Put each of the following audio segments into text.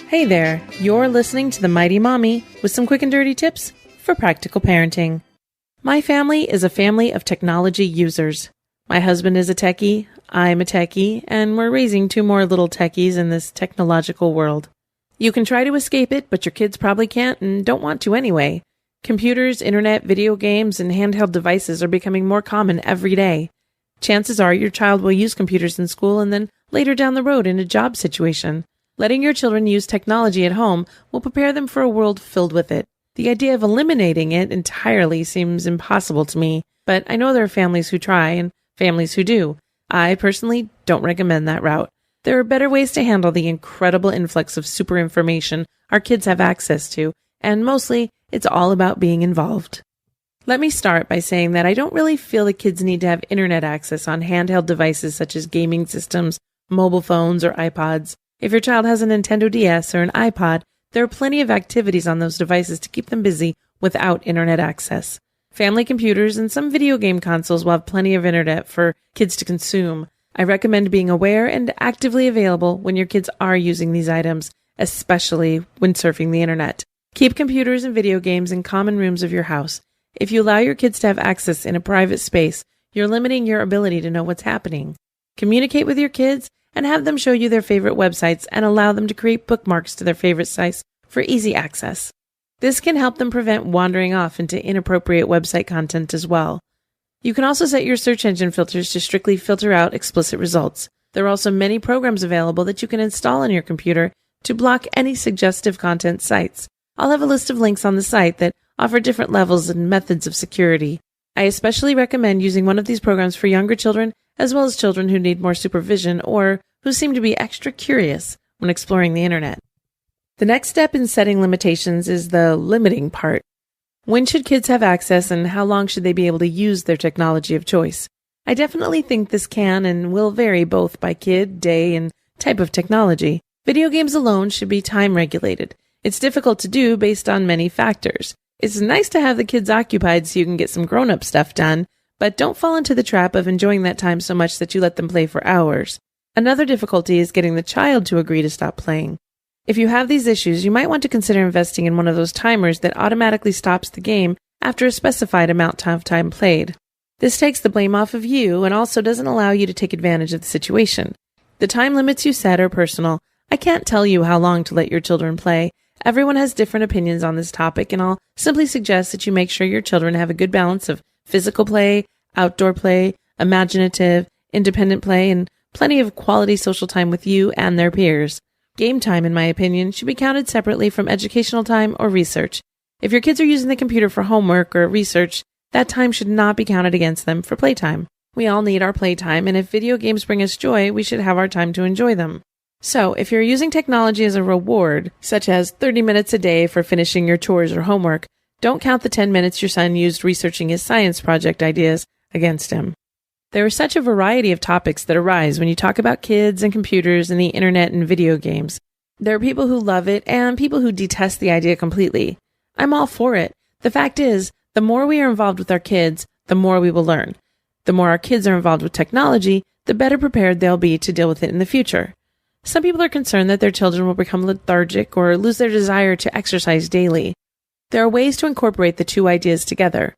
Hey there, you're listening to The Mighty Mommy with some quick and dirty tips for practical parenting. My family is a family of technology users. My husband is a techie, I'm a techie, and we're raising two more little techies in this technological world. You can try to escape it, but your kids probably can't and don't want to anyway. Computers, internet, video games, and handheld devices are becoming more common every day. Chances are your child will use computers in school and then later down the road in a job situation. Letting your children use technology at home will prepare them for a world filled with it. The idea of eliminating it entirely seems impossible to me, but I know there are families who try and families who do. I personally don't recommend that route. There are better ways to handle the incredible influx of super information our kids have access to, and mostly it's all about being involved. Let me start by saying that I don't really feel that kids need to have internet access on handheld devices such as gaming systems, mobile phones, or iPods. If your child has a Nintendo DS or an iPod, there are plenty of activities on those devices to keep them busy without internet access. Family computers and some video game consoles will have plenty of internet for kids to consume. I recommend being aware and actively available when your kids are using these items, especially when surfing the internet. Keep computers and video games in common rooms of your house. If you allow your kids to have access in a private space, you're limiting your ability to know what's happening. Communicate with your kids and have them show you their favorite websites and allow them to create bookmarks to their favorite sites for easy access. This can help them prevent wandering off into inappropriate website content as well. You can also set your search engine filters to strictly filter out explicit results. There are also many programs available that you can install on your computer to block any suggestive content sites. I'll have a list of links on the site that offer different levels and methods of security. I especially recommend using one of these programs for younger children as well as children who need more supervision or who seem to be extra curious when exploring the internet. The next step in setting limitations is the limiting part. When should kids have access and how long should they be able to use their technology of choice? I definitely think this can and will vary both by kid, day, and type of technology. Video games alone should be time regulated. It's difficult to do based on many factors. It's nice to have the kids occupied so you can get some grown-up stuff done, but don't fall into the trap of enjoying that time so much that you let them play for hours. Another difficulty is getting the child to agree to stop playing. If you have these issues, you might want to consider investing in one of those timers that automatically stops the game after a specified amount of time played. This takes the blame off of you and also doesn't allow you to take advantage of the situation. The time limits you set are personal. I can't tell you how long to let your children play. Everyone has different opinions on this topic, and I'll simply suggest that you make sure your children have a good balance of physical play, outdoor play, imaginative, independent play, and plenty of quality social time with you and their peers. Game time, in my opinion, should be counted separately from educational time or research. If your kids are using the computer for homework or research, that time should not be counted against them for playtime. We all need our playtime, and if video games bring us joy, we should have our time to enjoy them. So, if you're using technology as a reward, such as 30 minutes a day for finishing your chores or homework, don't count the 10 minutes your son used researching his science project ideas against him. There is such a variety of topics that arise when you talk about kids and computers and the internet and video games. There are people who love it and people who detest the idea completely. I'm all for it. The fact is, the more we are involved with our kids, the more we will learn. The more our kids are involved with technology, the better prepared they'll be to deal with it in the future. Some people are concerned that their children will become lethargic or lose their desire to exercise daily. There are ways to incorporate the two ideas together.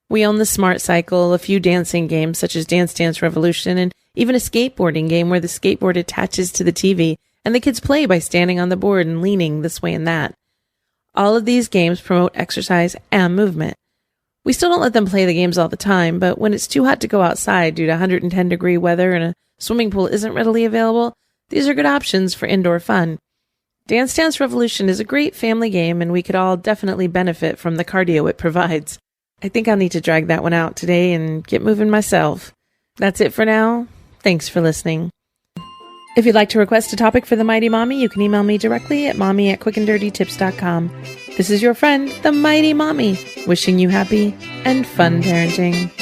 We own the Smart Cycle, a few dancing games such as Dance Dance Revolution, and even a skateboarding game where the skateboard attaches to the TV and the kids play by standing on the board and leaning this way and that. All of these games promote exercise and movement. We still don't let them play the games all the time, but when it's too hot to go outside due to 110-degree weather and a swimming pool isn't readily available, these are good options for indoor fun. Dance Dance Revolution is a great family game, and we could all definitely benefit from the cardio it provides. I think I'll need to drag that one out today and get moving myself. That's it for now. Thanks for listening. If you'd like to request a topic for the Mighty Mommy, you can email me directly at mommy@quickanddirtytips.com. This is your friend, the Mighty Mommy, wishing you happy and fun parenting.